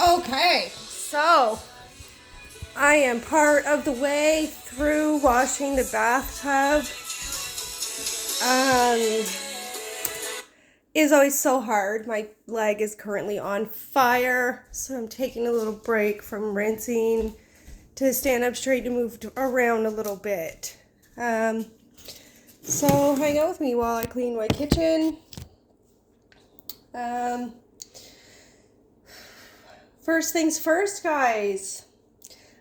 Okay, so I am part of the way through washing the bathtub. Is always so hard. My leg is currently on fire, so I'm taking a little break from rinsing to stand up straight and move around a little bit. So hang out with me while I clean my kitchen. First things first, guys.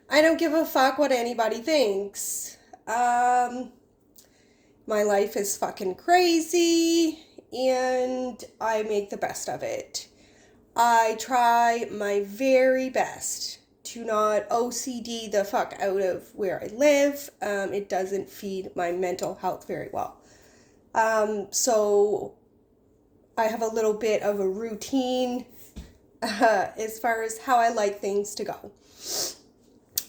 I don't give a fuck what anybody thinks. My life is fucking crazy, and I make the best of it. I try my very best to not OCD the fuck out of where I live. It doesn't feed my mental health very well. So I have a little bit of a routine as far as how I like things to go.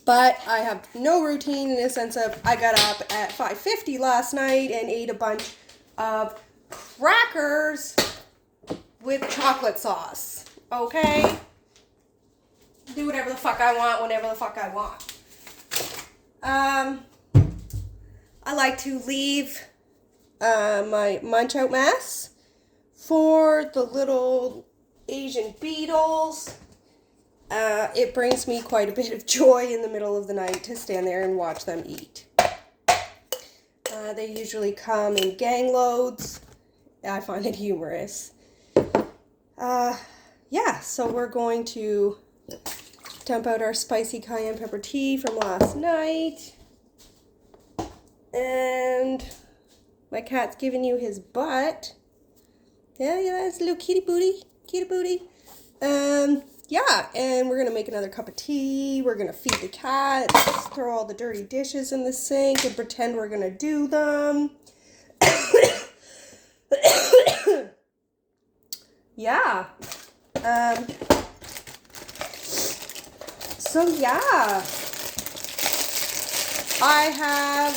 But I have no routine in the sense of I got up at 5:50 last night and ate a bunch of crackers with chocolate sauce. Okay? Do whatever the fuck I want, whenever the fuck I want. I like to leave my munch out mess for the little Asian beetles. It brings me quite a bit of joy in the middle of the night to stand there and watch them eat. They usually come in gang loads. I find it humorous. So we're going to dump out our spicy cayenne pepper tea from last night. And my cat's giving you his butt. Yeah, it's a little kitty booty. And we're gonna make another cup of tea. We're gonna feed the cats, throw all the dirty dishes in the sink, and pretend we're gonna do them. Yeah. I have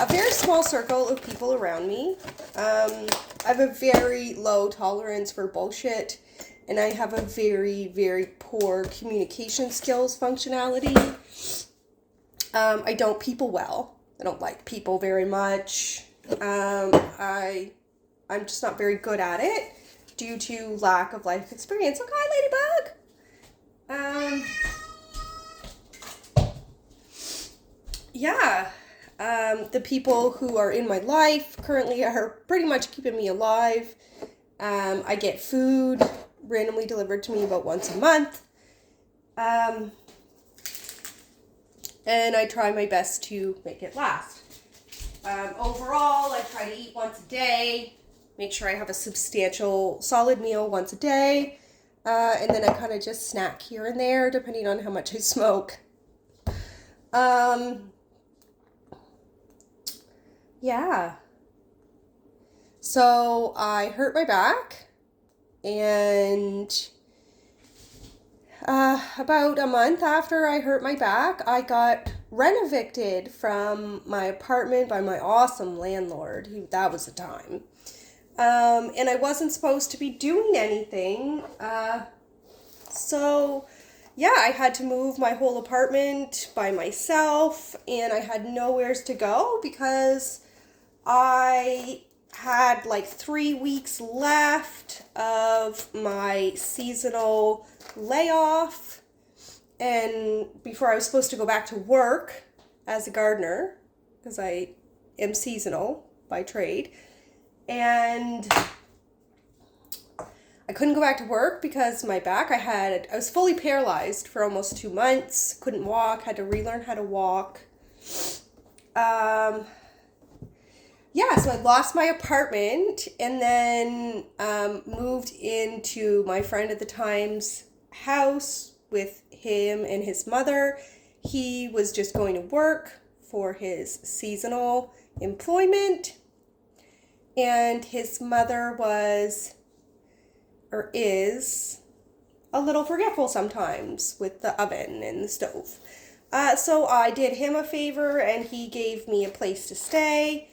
a very small circle of people around me. I have a very low tolerance for bullshit. And I have a very, very poor communication skills functionality. I don't people well. I don't like people very much. I'm just not very good at it due to lack of life experience. Okay, Ladybug. The people who are in my life currently are pretty much keeping me alive. I get food randomly delivered to me about once a month. And I try my best to make it last. Overall, I try to eat once a day, make sure I have a substantial solid meal once a day, and then I kind of just snack here and there depending on how much I smoke. So I hurt my back. And about a month after I hurt my back, I got rent-evicted from my apartment by my awesome landlord. That was the time. And I wasn't supposed to be doing anything. I had to move my whole apartment by myself, and I had nowhere to go because I had like 3 weeks left of my seasonal layoff, and before I was supposed to go back to work as a gardener, because I am seasonal by trade, and I couldn't go back to work because my back, I was fully paralyzed for almost 2 months, couldn't walk, had to relearn how to walk. So I lost my apartment and then moved into my friend at the time's house with him and his mother. He was just going to work for his seasonal employment, and his mother is a little forgetful sometimes with the oven and the stove. So I did him a favor and he gave me a place to stay.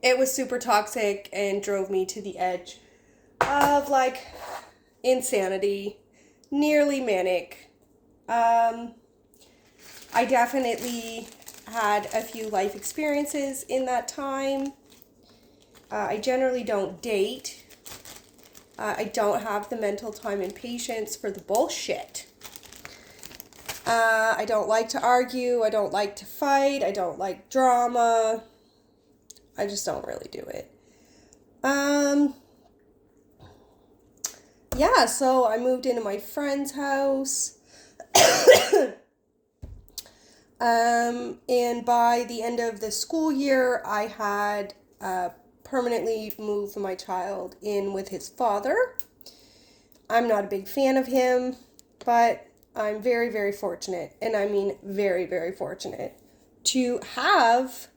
It was super toxic and drove me to the edge of insanity, nearly manic. I definitely had a few life experiences in that time. I generally don't date. I don't have the mental time and patience for the bullshit. I don't like to argue. I don't like to fight. I don't like drama. I just don't really do it. Yeah, so I moved into my friend's house. And by the end of the school year, I had permanently moved my child in with his father. I'm not a big fan of him, but I'm very, very fortunate, and I mean very, very fortunate, to have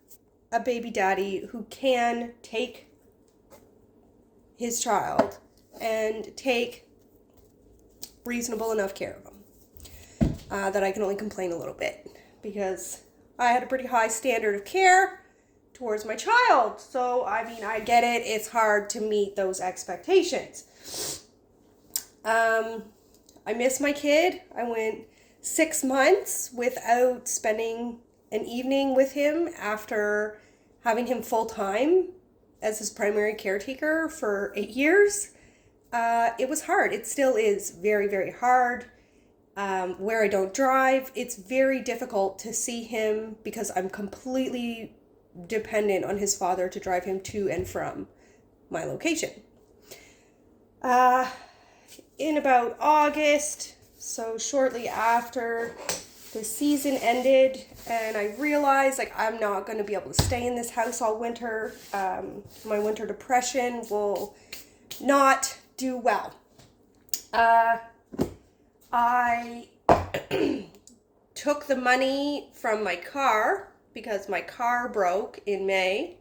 a baby daddy who can take his child and take reasonable enough care of him that I can only complain a little bit, because I had a pretty high standard of care towards my child. So, I mean, I get it. It's hard to meet those expectations. I miss my kid. I went 6 months without spending an evening with him after having him full time as his primary caretaker for 8 years. It was hard. It still is very, very hard. Where I don't drive, it's very difficult to see him because I'm completely dependent on his father to drive him to and from my location. In about August, so shortly after the season ended, and I realized like I'm not going to be able to stay in this house all winter. My winter depression will not do well. I took the money from my car because my car broke in May.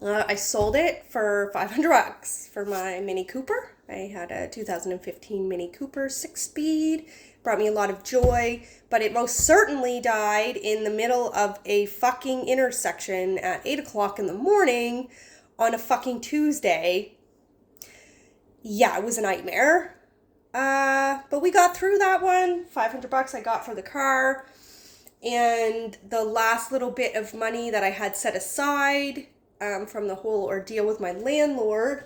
I sold it for $500 for my Mini Cooper. I had a 2015 Mini Cooper 6-speed. Brought me a lot of joy, but it most certainly died in the middle of a fucking intersection at 8 o'clock in the morning on a fucking Tuesday. Yeah, it was a nightmare. But we got through that one. $500 I got for the car. And the last little bit of money that I had set aside from the whole ordeal with my landlord,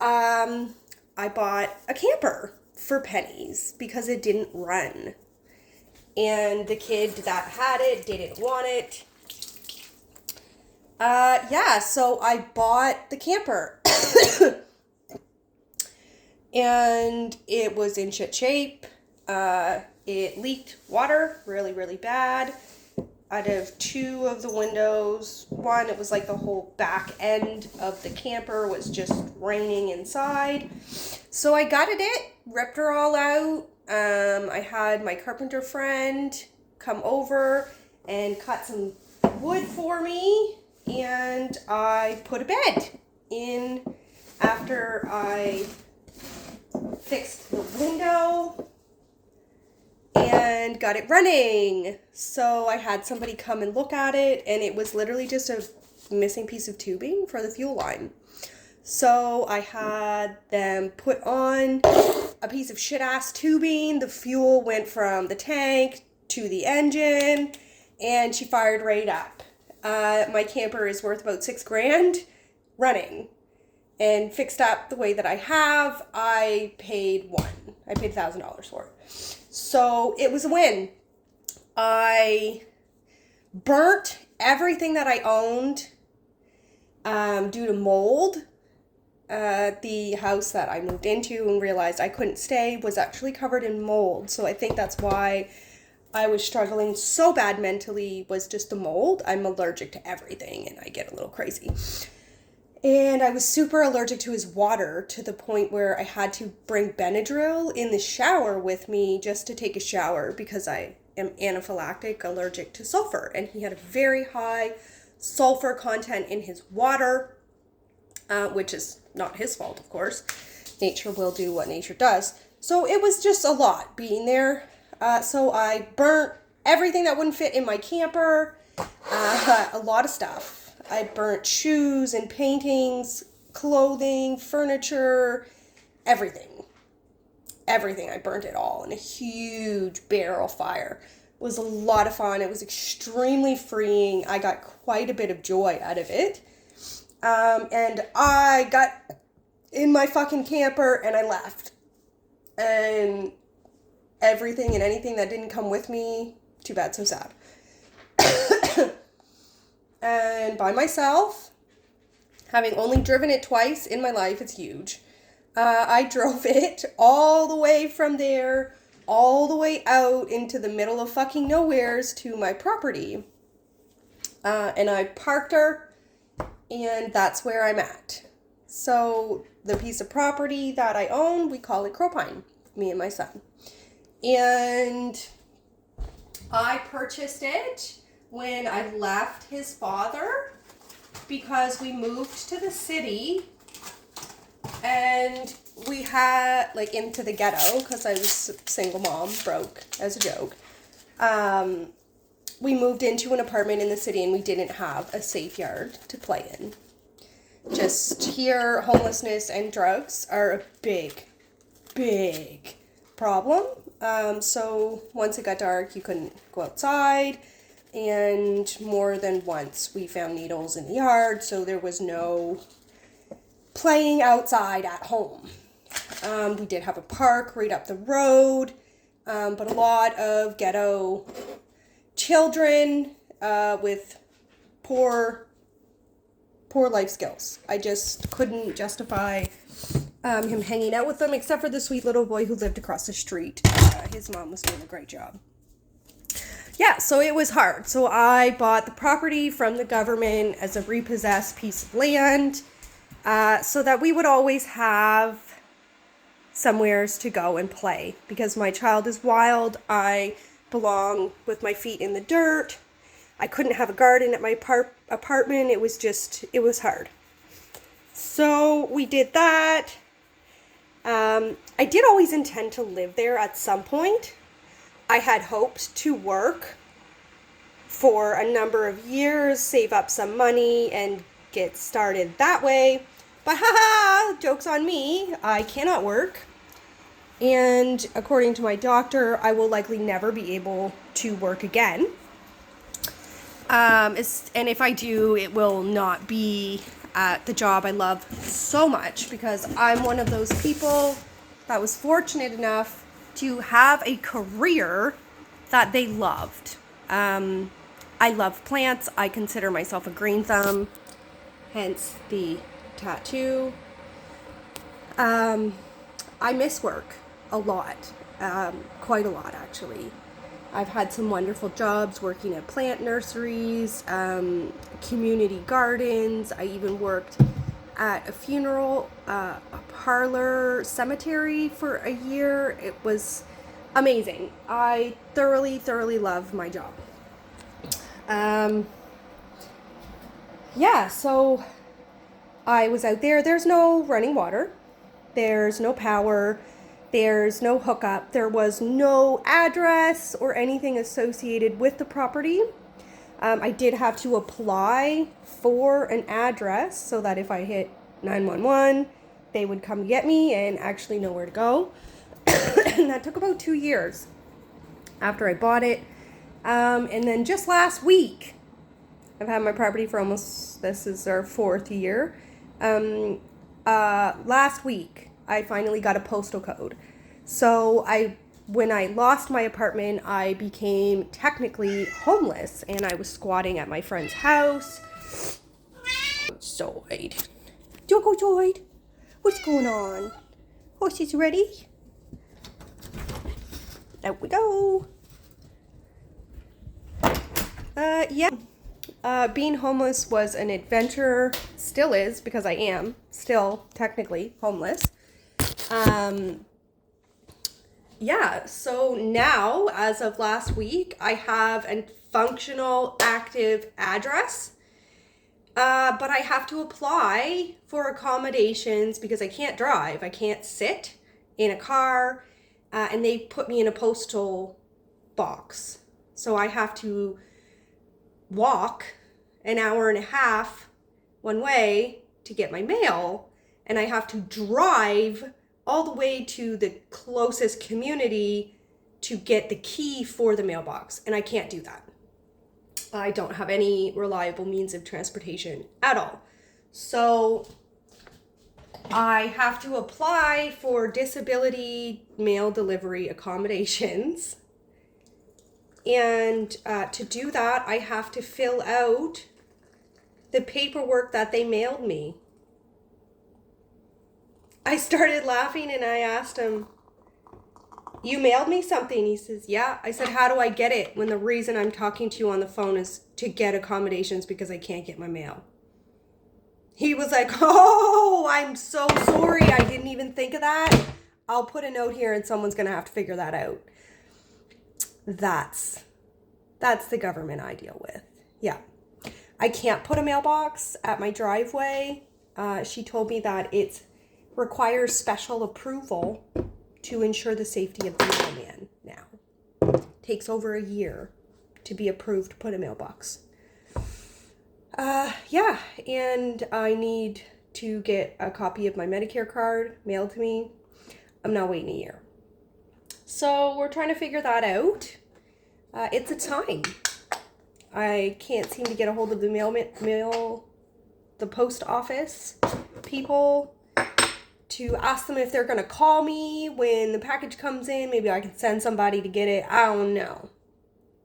I bought a camper for pennies because it didn't run. And the kid that had it didn't want it. Yeah, so I bought the camper. And it was in shit shape. It leaked water really, really bad. Out of 2 of the windows, one, it was like the whole back end of the camper was just raining inside. So I gutted it, ripped her all out. I had my carpenter friend come over and cut some wood for me, and I put a bed in after I fixed the window and got it running. So I had somebody come and look at it, and it was literally just a missing piece of tubing for the fuel line. So I had them put on a piece of shit-ass tubing. The fuel went from the tank to the engine, and she fired right up. My camper is worth about $6,000 running. And fixed up the way that I have, I paid $1,000 for it. So it was a win. I burnt everything that I owned due to mold. The house that I moved into and realized I couldn't stay was actually covered in mold. So I think that's why I was struggling so bad mentally, was just the mold. I'm allergic to everything and I get a little crazy. And I was super allergic to his water to the point where I had to bring Benadryl in the shower with me just to take a shower because I am anaphylactic allergic to sulfur. And he had a very high sulfur content in his water, which is not his fault, of course. Nature will do what nature does. So it was just a lot being there. So I burnt everything that wouldn't fit in my camper, a lot of stuff. I burnt shoes and paintings, clothing, furniture, everything. Everything. I burnt it all in a huge barrel fire. It was a lot of fun. It was extremely freeing. I got quite a bit of joy out of it. And I got in my fucking camper and I left. And everything and anything that didn't come with me, too bad, so sad. And by myself, having only driven it twice in my life, it's huge. I drove it all the way from there, all the way out into the middle of fucking nowheres to my property. And I parked her, and that's where I'm at. So the piece of property that I own, we call it Crowpine, me and my son. And I purchased it when I left his father because we moved to the city and we had, like, into the ghetto because I was a single mom, broke as a joke. We moved into an apartment in the city and we didn't have a safe yard to play in. Just here, homelessness and drugs are a big, big problem. So once it got dark, you couldn't go outside, and more than once we found needles in the yard, so there was no playing outside at home. We did have a park right up the road, but a lot of ghetto children with poor life skills. I just couldn't justify him hanging out with them, except for the sweet little boy who lived across the street. His mom was doing a great job. Yeah, so it was hard. So I bought the property from the government as a repossessed piece of land, so that we would always have somewheres to go and play. Because my child is wild, I belong with my feet in the dirt. I couldn't have a garden at my apartment. It was hard. So we did that. I did always intend to live there at some point. I had hoped to work for a number of years, save up some money, and get started that way. But joke's on me. I cannot work. And according to my doctor, I will likely never be able to work again. And if I do, it will not be at the job I love so much, because I'm one of those people that was fortunate enough to have a career that they loved. I love plants. I consider myself a green thumb, hence the tattoo. I miss work a lot, quite a lot actually. I've had some wonderful jobs working at plant nurseries, community gardens. I even worked at a funeral, a parlor cemetery for a year. It was amazing. I thoroughly love my job. Yeah, so I was out there. There's no running water. There's no power. There's no hookup. There was no address or anything associated with the property. I did have to apply for an address so that if I hit 911, they would come get me and actually know where to go. And that took about 2 years after I bought it. And then just last week, I've had my property for this is our 4th year. Last week, I finally got a postal code. So when I lost my apartment, I became technically homeless, and I was squatting at my friend's house. Zoid. Don't go, Zoid. What's going on? Horses ready? Out we go. Yeah. Being homeless was an adventure, still is, because I am still technically homeless. Yeah, so now, as of last week, I have a functional, active address, but I have to apply for accommodations because I can't drive. I can't sit in a car, and they put me in a postal box. So I have to walk an hour and a half one way to get my mail, and I have to drive all the way to the closest community to get the key for the mailbox. And I can't do that. I don't have any reliable means of transportation at all. So I have to apply for disability mail delivery accommodations. And to do that, I have to fill out the paperwork that they mailed me. I started laughing and I asked him, "You mailed me something?" He says, "Yeah." I said, "How do I get it when the reason I'm talking to you on the phone is to get accommodations because I can't get my mail?" He was like, "Oh, I'm so sorry. I didn't even think of that. I'll put a note here and someone's going to have to figure that out." That's the government I deal with. Yeah. I can't put a mailbox at my driveway. She told me that it requires special approval to ensure the safety of the mailman now. Takes over a year to be approved to put a mailbox. Yeah, and I need to get a copy of my Medicare card mailed to me. I'm now waiting a year. So we're trying to figure that out. It's a time. I can't seem to get a hold of the post office people to ask them if they're going to call me when the package comes in. Maybe I can send somebody to get it. I don't know.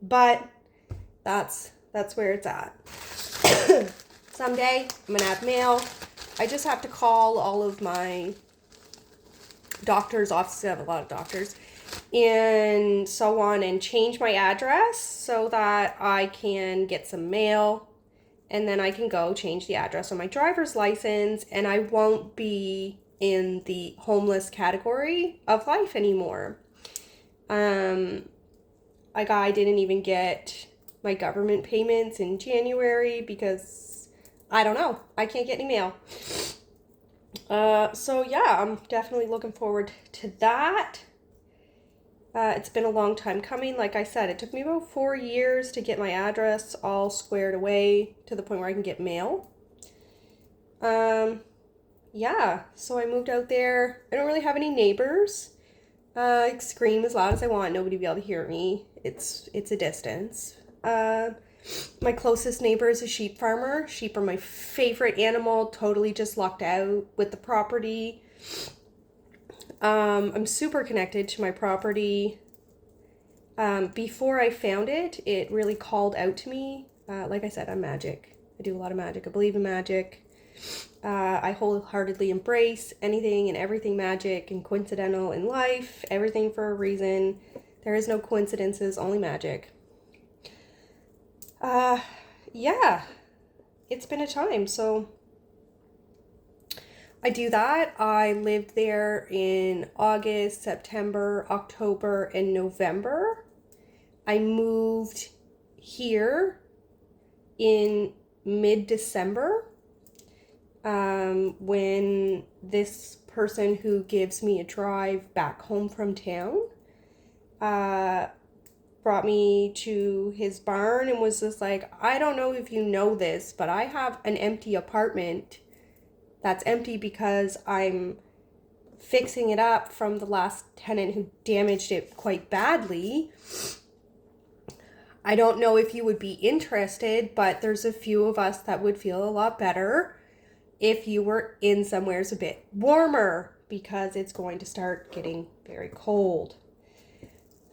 But that's where it's at. Someday I'm going to have mail. I just have to call all of my doctor's offices. I have a lot of doctors and so on, and change my address so that I can get some mail, and then I can go change the address on my driver's license, and I won't be in the homeless category of life anymore. I didn't even get my government payments in January because I don't know, I can't get any mail. So yeah, I'm definitely looking forward to that. It's been a long time coming. Like I said, it took me about 4 years to get my address all squared away to the point where I can get mail. Yeah, so I moved out there. I don't really have any neighbors. I scream as loud as I want. Nobody will be able to hear me. It's a distance. My closest neighbor is a sheep farmer. Sheep are my favorite animal. Totally just lucked out with the property. I'm super connected to my property. Before I found it, it really called out to me. Like I said, I'm magic. I do a lot of magic. I believe in magic. I wholeheartedly embrace anything and everything magic and coincidental in life. Everything for a reason. There is no coincidences, only magic. Yeah, it's been a time. So I do that. I lived there in August, September, October, and November. I moved here in mid-December when this person who gives me a drive back home from town brought me to his barn and was just like, "I don't know if you know this, but I have an empty apartment that's empty because I'm fixing it up from the last tenant who damaged it quite badly. I don't know if you would be interested, but there's a few of us that would feel a lot better if you were in somewhere's a bit warmer because it's going to start getting very cold."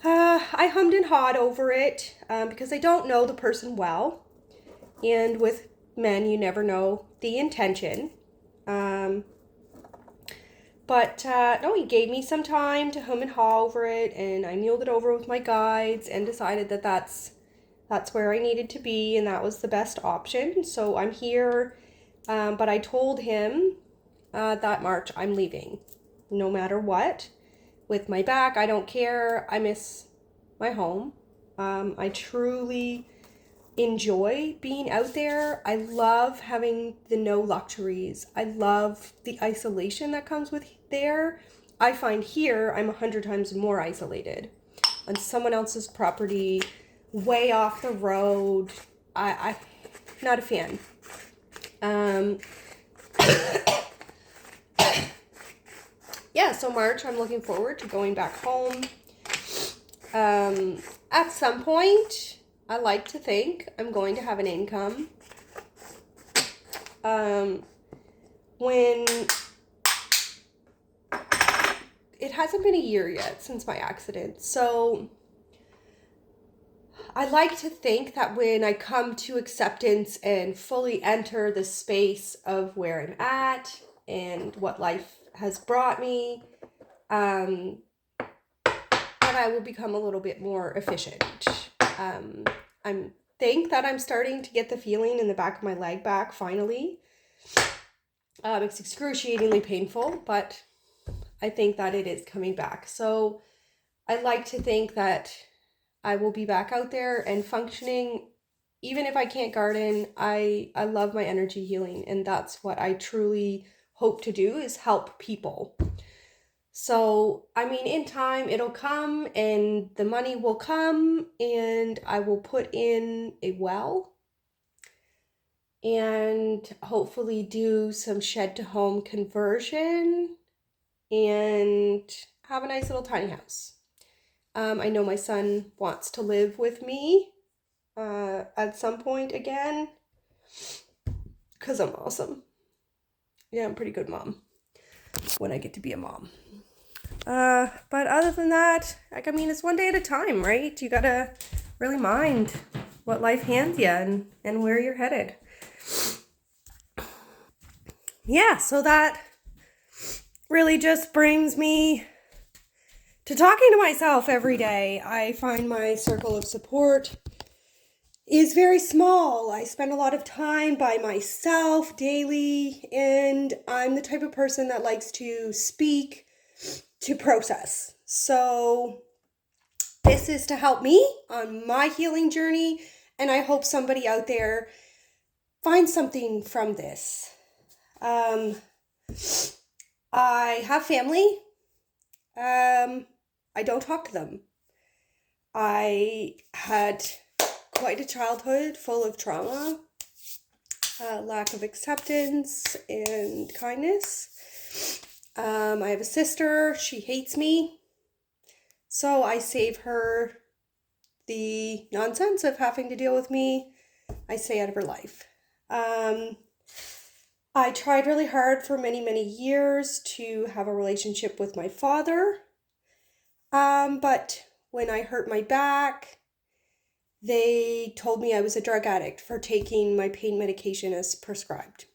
I hummed and hawed over it because I don't know the person well. And with men, you never know the intention. But no, he gave me some time to hum and haw over it, and I mulled it over with my guides and decided that that's where I needed to be, and that was the best option. So I'm here, but I told him that March I'm leaving, no matter what. With my back, I don't care. I miss my home. I truly enjoy being out there. I love having the no luxuries. I love the isolation that comes with there. I find here I'm 100 times more isolated on someone else's property, way off the road. I'm not a fan. yeah, so March, I'm looking forward to going back home. At some point, I like to think I'm going to have an income. When it hasn't been a year yet since my accident, so I like to think that when I come to acceptance and fully enter the space of where I'm at and what life has brought me, that I will become a little bit more efficient. I'm think that I'm starting to get the feeling in the back of my leg back finally. It's excruciatingly painful, but I think that it is coming back. So I like to think that I will be back out there and functioning. Even if I can't garden, I love my energy healing, and that's what I truly hope to do, is help people. So, I mean, in time it'll come and the money will come and I will put in a well and hopefully do some shed to home conversion and have a nice little tiny house. I know my son wants to live with me at some point again, because I'm awesome. Yeah, I'm a pretty good mom when I get to be a mom. But other than that, like, I mean, it's one day at a time, right? You gotta really mind what life hands you and where you're headed. Yeah, so that really just brings me to talking to myself every day. I find my circle of support is very small. I spend a lot of time by myself daily, and I'm the type of person that likes to speak to process. So this is to help me on my healing journey, and I hope somebody out there finds something from this. I have family. I don't talk to them. I had quite a childhood full of trauma, lack of acceptance and kindness. I have a sister. She hates me. So I save her the nonsense of having to deal with me. I stay out of her life. I tried really hard for many, many years to have a relationship with my father. But when I hurt my back, they told me I was a drug addict for taking my pain medication as prescribed.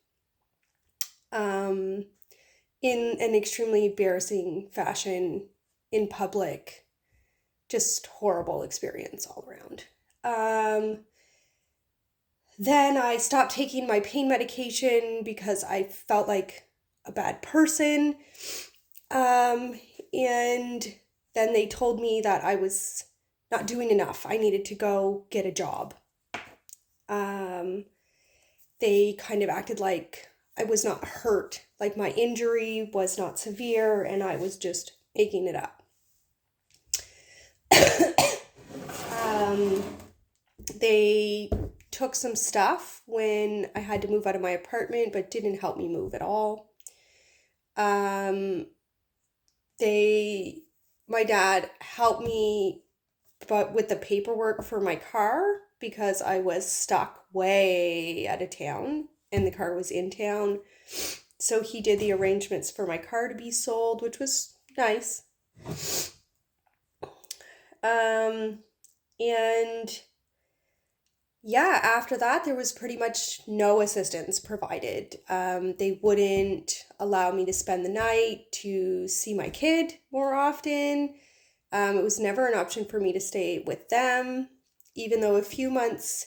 In an extremely embarrassing fashion in public. Just horrible experience all around. Then I stopped taking my pain medication because I felt like a bad person. And then they told me that I was not doing enough. I needed to go get a job. They kind of acted like I was not hurt, like my injury was not severe and I was just making it up. They took some stuff when I had to move out of my apartment, but didn't help me move at all. My dad helped me but with the paperwork for my car because I was stuck way out of town and the car was in town. So he did the arrangements for my car to be sold, which was nice. And yeah, after that, there was pretty much no assistance provided. They wouldn't allow me to spend the night, to see my kid more often. It was never an option for me to stay with them, even though a few months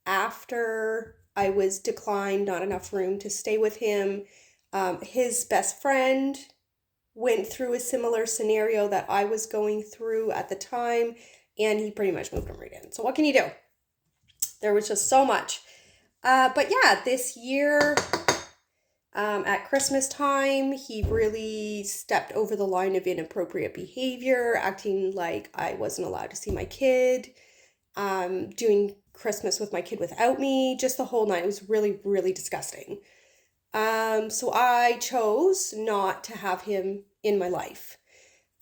after I was declined not enough room to stay with him, his best friend went through a similar scenario that I was going through at the time, and he pretty much moved him right in. So what can you do? There was just so much. But yeah, this year, at Christmas time, he really stepped over the line of inappropriate behavior, acting like I wasn't allowed to see my kid, doing Christmas with my kid without me, just the whole night. It was really, really disgusting. So I chose not to have him in my life.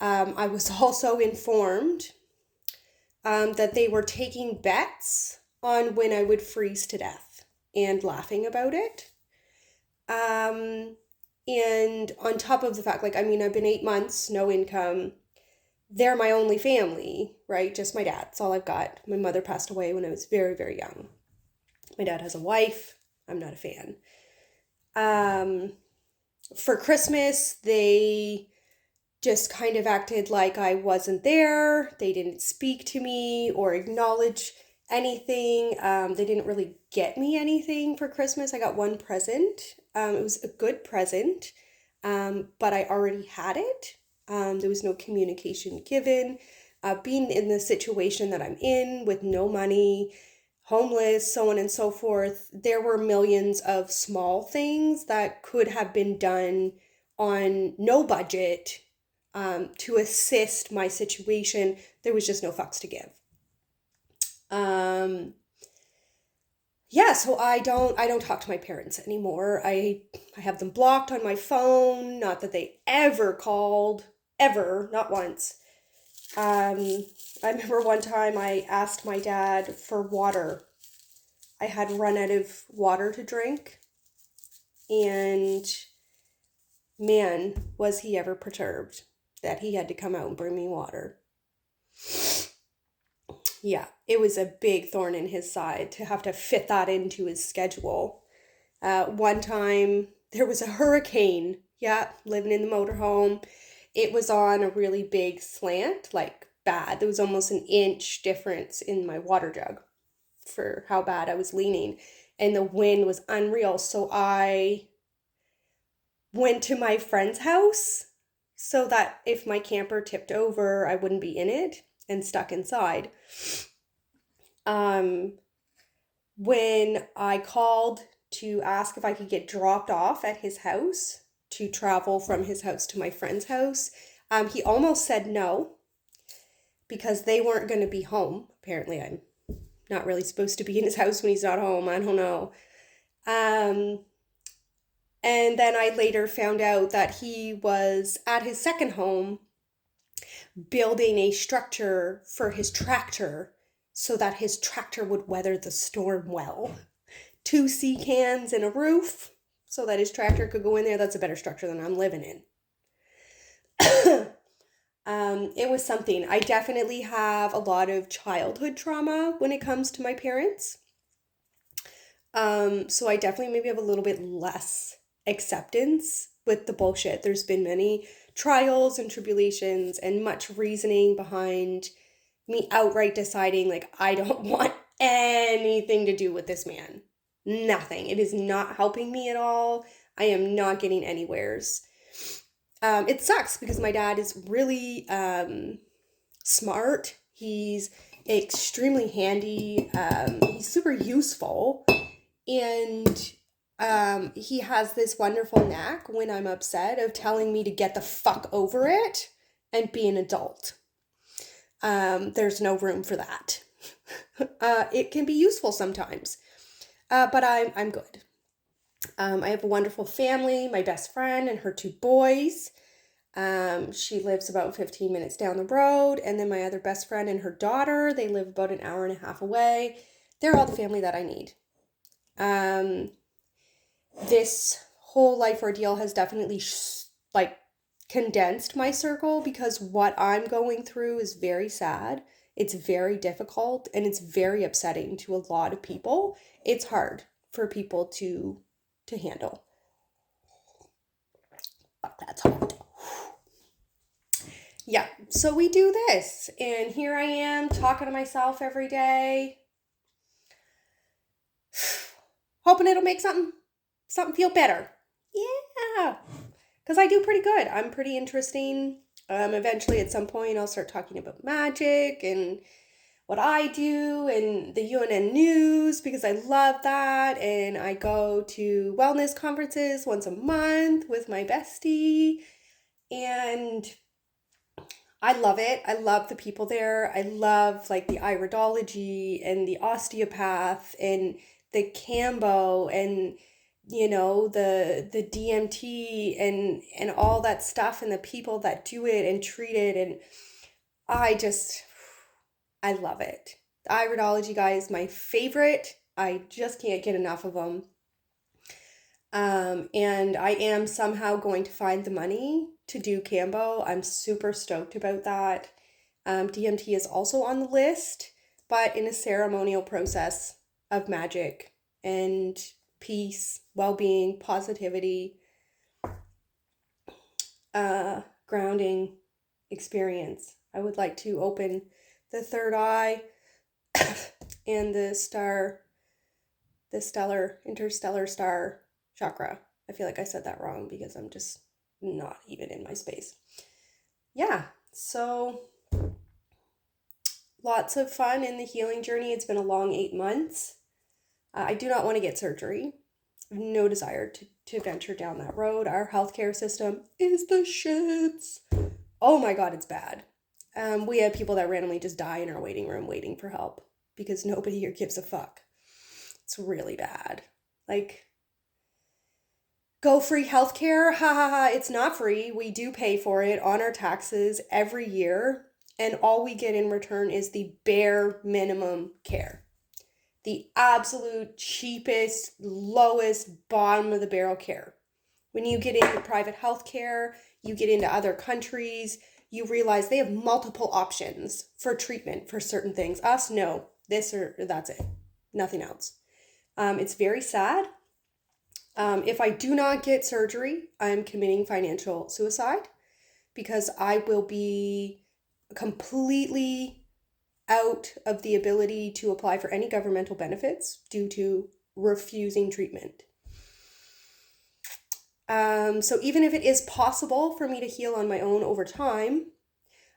I was also informed that they were taking bets on when I would freeze to death and laughing about it. And on top of the fact, like, I mean, I've been 8 months, no income. They're my only family, right? Just my dad. That's all I've got. My mother passed away when I was very, very young. My dad has a wife. I'm not a fan. For Christmas, they just kind of acted like I wasn't there. They didn't speak to me or acknowledge anything. They didn't really get me anything for Christmas. I got one present. It was a good present, but I already had it. There was no communication given. Being in the situation that I'm in with no money, homeless, so on and so forth, there were millions of small things that could have been done on no budget to assist my situation. There was just no fucks to give. Yeah, so I don't talk to my parents anymore. I have them blocked on my phone. Not that they ever called, ever, not once. I remember one time I asked my dad for water. I had run out of water to drink, and man, was he ever perturbed that he had to come out and bring me water. Yeah, it was a big thorn in his side to have to fit that into his schedule. One time there was a hurricane. Yeah, living in the motorhome. It was on a really big slant, like bad. There was almost an inch difference in my water jug for how bad I was leaning. And the wind was unreal. So I went to my friend's house so that if my camper tipped over, I wouldn't be in it and stuck inside. When I called to ask if I could get dropped off at his house to travel from his house to my friend's house, he almost said no because they weren't going to be home. Apparently, I'm not really supposed to be in his house when he's not home. I don't know. And then I later found out that he was at his second home building a structure for his tractor so that his tractor would weather the storm well. 2 sea cans and a roof so that his tractor could go in there. That's a better structure than I'm living in. It was something. I definitely have a lot of childhood trauma when it comes to my parents. So I definitely maybe have a little bit less acceptance with the bullshit. There's been many trials and tribulations and much reasoning behind me outright deciding like I don't want anything to do with this man. Nothing. It is not helping me at all. I am not getting anywheres. It sucks because my dad is really smart. He's extremely handy. He's super useful. And he has this wonderful knack when I'm upset of telling me to get the fuck over it and be an adult. There's no room for that. It can be useful sometimes, but I'm good. I have a wonderful family, my best friend and her 2 boys. She lives about 15 minutes down the road, and then my other best friend and her daughter, they live about an hour and a half away. They're all the family that I need. This whole life ordeal has definitely condensed my circle because what I'm going through is very sad. It's very difficult and it's very upsetting to a lot of people. It's hard for people to handle. Fuck, that's hard. Yeah, so we do this, and here I am talking to myself every day, hoping it'll make something feel better. Yeah, because I do pretty good. I'm pretty interesting. Eventually, at some point, I'll start talking about magic and what I do and the UNN news because I love that. And I go to wellness conferences once a month with my bestie. And I love it. I love the people there. I love like the iridology and the osteopath and the Cambo and you know, the DMT and all that stuff and the people that do it and treat it, and I just I love it. The iridology guy is my favorite. I just can't get enough of them. And I am somehow going to find the money to do Cambo. I'm super stoked about that. DMT is also on the list, but in a ceremonial process of magic and peace, well-being, positivity, grounding experience. I would like to open the third eye and the interstellar star chakra. I feel like I said that wrong because I'm just not even in my space. Yeah, so lots of fun in the healing journey. It's been a long 8 months. I do not want to get surgery. I have no desire to venture down that road. Our healthcare system is the shits. Oh my God, it's bad. We have people that randomly just die in our waiting room waiting for help because nobody here gives a fuck. It's really bad. Like, go free healthcare? Ha ha ha, it's not free. We do pay for it on our taxes every year, and all we get in return is the bare minimum care. The absolute cheapest, lowest, bottom of the barrel care. When you get into private healthcare, you get into other countries, you realize they have multiple options for treatment for certain things. Us, no. This or that's it. Nothing else. It's very sad. If I do not get surgery, I'm committing financial suicide because I will be completely out of the ability to apply for any governmental benefits due to refusing treatment. So even if it is possible for me to heal on my own over time,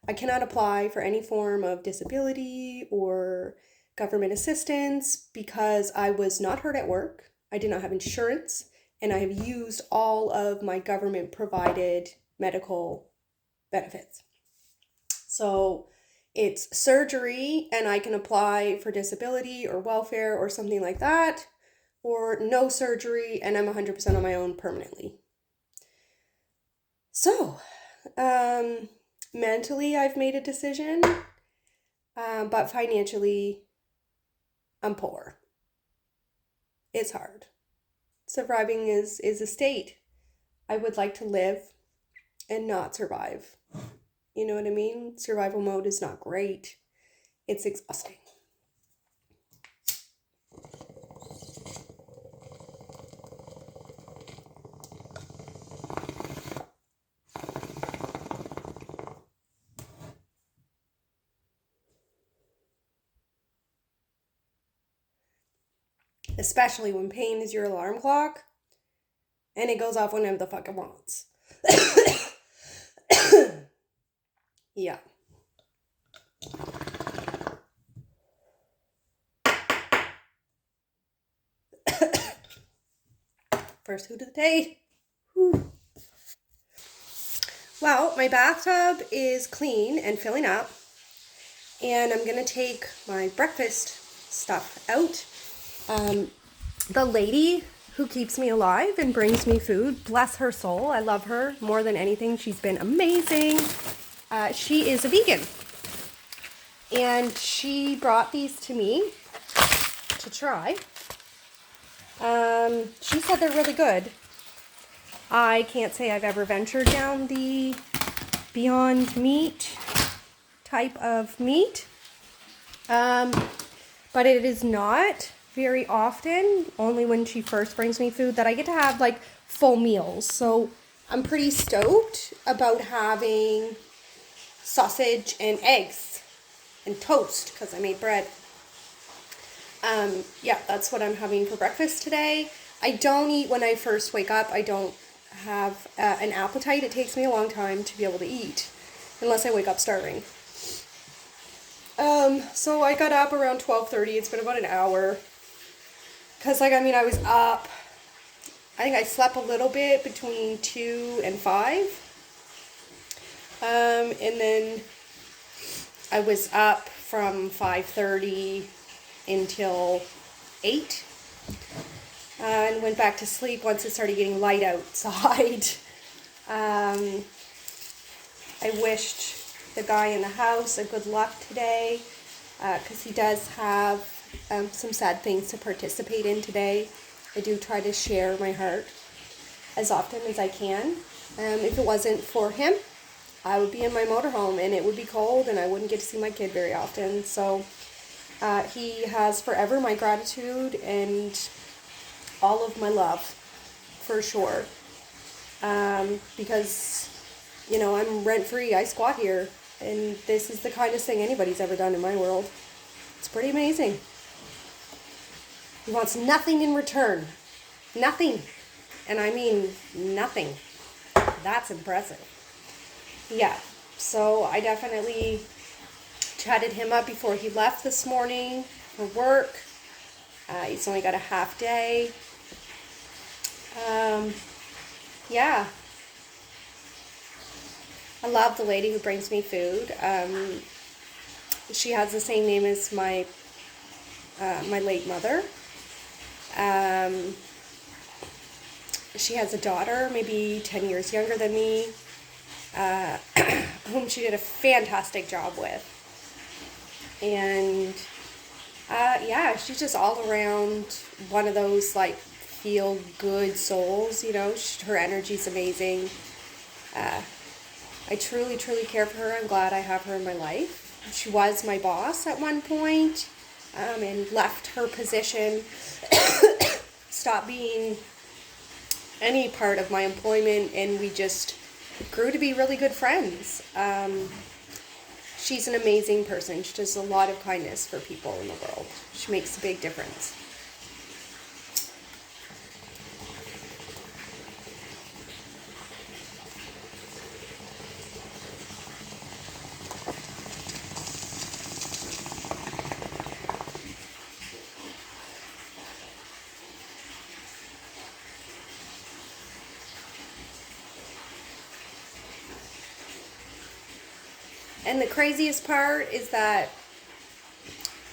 I cannot apply for any form of disability or government assistance because I was not hurt at work. I did not have insurance, and I have used all of my government provided medical benefits. So it's surgery and I can apply for disability or welfare or something like that, or no surgery and I'm 100% on my own permanently. So, mentally I've made a decision, but financially I'm poor. It's hard. Surviving is a state. I would like to live and not survive. You know what I mean? Survival mode is not great. It's exhausting. Especially when pain is your alarm clock and it goes off whenever the fuck it wants. Yeah. First hoot of the day. Whew. Well, my bathtub is clean and filling up, and I'm gonna take my breakfast stuff out. The lady who keeps me alive and brings me food, bless her soul, I love her more than anything. She's been amazing. She is a vegan, and she brought these to me to try. She said they're really good. I can't say I've ever ventured down the Beyond Meat type of meat, but it is not very often, only when she first brings me food, that I get to have like full meals. So I'm pretty stoked about having sausage and eggs and toast because I made bread. Yeah, that's what I'm having for breakfast today. I don't eat when I first wake up. I don't have an appetite. It takes me a long time to be able to eat unless I wake up starving. So I got up around 12:30. It's been about an hour. Because, I was up. I think I slept a little bit between 2 and 5. And then I was up from 5:30 until 8. and went back to sleep once it started getting light outside. I wished the guy in the house a good luck today, because he does have some sad things to participate in today. I do try to share my heart as often as I can. If it wasn't for him, I would be in my motorhome and it would be cold and I wouldn't get to see my kid very often. So he has forever my gratitude and all of my love, for sure. Because, you know, I'm rent-free, I squat here, and this is the kindest thing anybody's ever done in my world. It's pretty amazing. He wants nothing in return. Nothing. And I mean nothing. That's impressive. Yeah, so I definitely chatted him up before he left this morning for work. He's only got a half day. Yeah. I love the lady who brings me food. She has the same name as my late mother. She has a daughter, maybe 10 years younger than me, whom she did a fantastic job with. And yeah, she's just all around one of those like feel good souls, you know. Her energy's amazing. I truly, truly care for her. I'm glad I have her in my life. She was my boss at one point, and left her position, stopped being any part of my employment, and we just grew to be really good friends. She's an amazing person. She does a lot of kindness for people in the world. She makes a big difference. And the craziest part is that,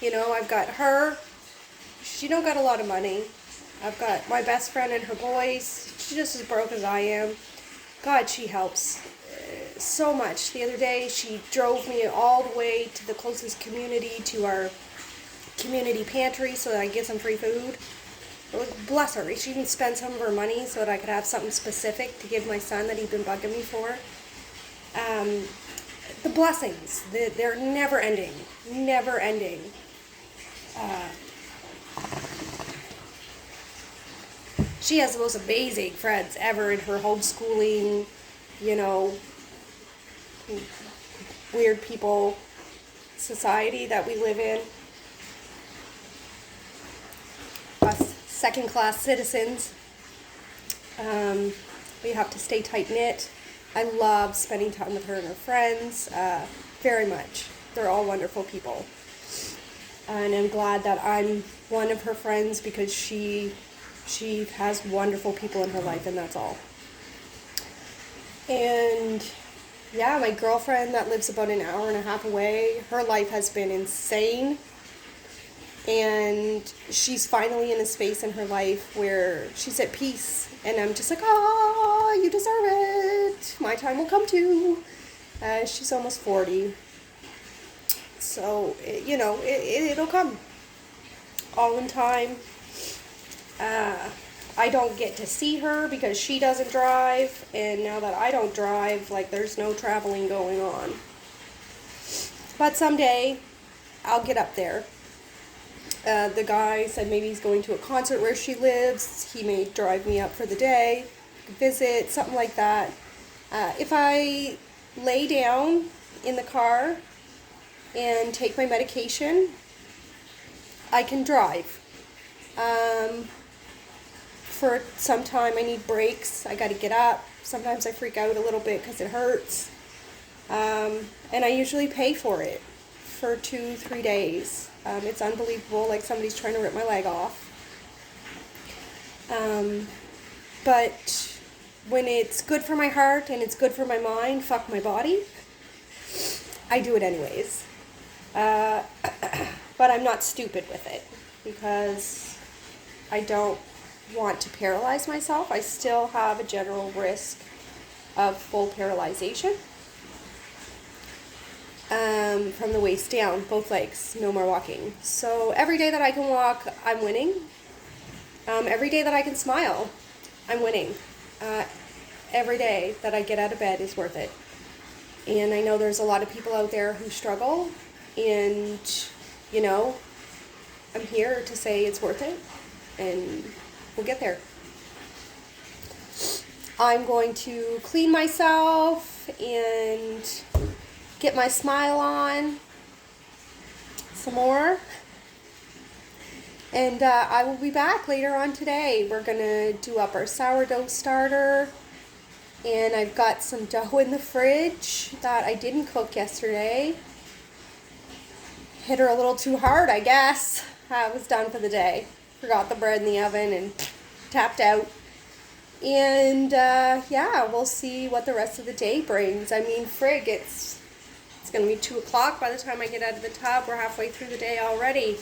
you know, I've got her. She don't got a lot of money. I've got my best friend and her boys. She's just as broke as I am. God, she helps so much. The other day, she drove me all the way to the closest community, to our community pantry, so that I could get some free food. Bless her. She even spent some of her money so that I could have something specific to give my son that he'd been bugging me for. The blessings, they're never ending, never ending. She has the most amazing friends ever in her homeschooling, you know, weird people society that we live in. Us second-class citizens. We have to stay tight-knit. I love spending time with her and her friends, very much. They're all wonderful people. And I'm glad that I'm one of her friends, because she has wonderful people in her life, and that's all. And yeah, my girlfriend that lives about an hour and a half away, her life has been insane. And she's finally in a space in her life where she's at peace. And I'm just like, oh, you deserve it. My time will come too. She's almost 40. So, you know, it'll come. All in time. I don't get to see her because she doesn't drive. And now that I don't drive, like, there's no traveling going on. But someday, I'll get up there. The guy said maybe he's going to a concert where she lives. He may drive me up for the day, visit, something like that. If I lay down in the car and take my medication, I can drive. For some time I need breaks. I got to get up. Sometimes I freak out a little bit because it hurts. And I usually pay for it for 2-3 days. It's unbelievable, like somebody's trying to rip my leg off. But when it's good for my heart and it's good for my mind, fuck my body, I do it anyways. But I'm not stupid with it, because I don't want to paralyze myself. I still have a general risk of full paralyzation. From the waist down, both legs, no more walking. So every day that I can walk, I'm winning. Every day that I can smile, I'm winning. Every day that I get out of bed is worth it. And I know there's a lot of people out there who struggle, and you know, I'm here to say it's worth it, and we'll get there. I'm going to clean myself and get my smile on some more. And I will be back later on today. We're going to do up our sourdough starter. And I've got some dough in the fridge that I didn't cook yesterday. Hit her a little too hard, I guess. I was done for the day. Forgot the bread in the oven and tapped out. And yeah, we'll see what the rest of the day brings. I mean, frig, it's going to be 2 o'clock by the time I get out of the tub. We're halfway through the day already.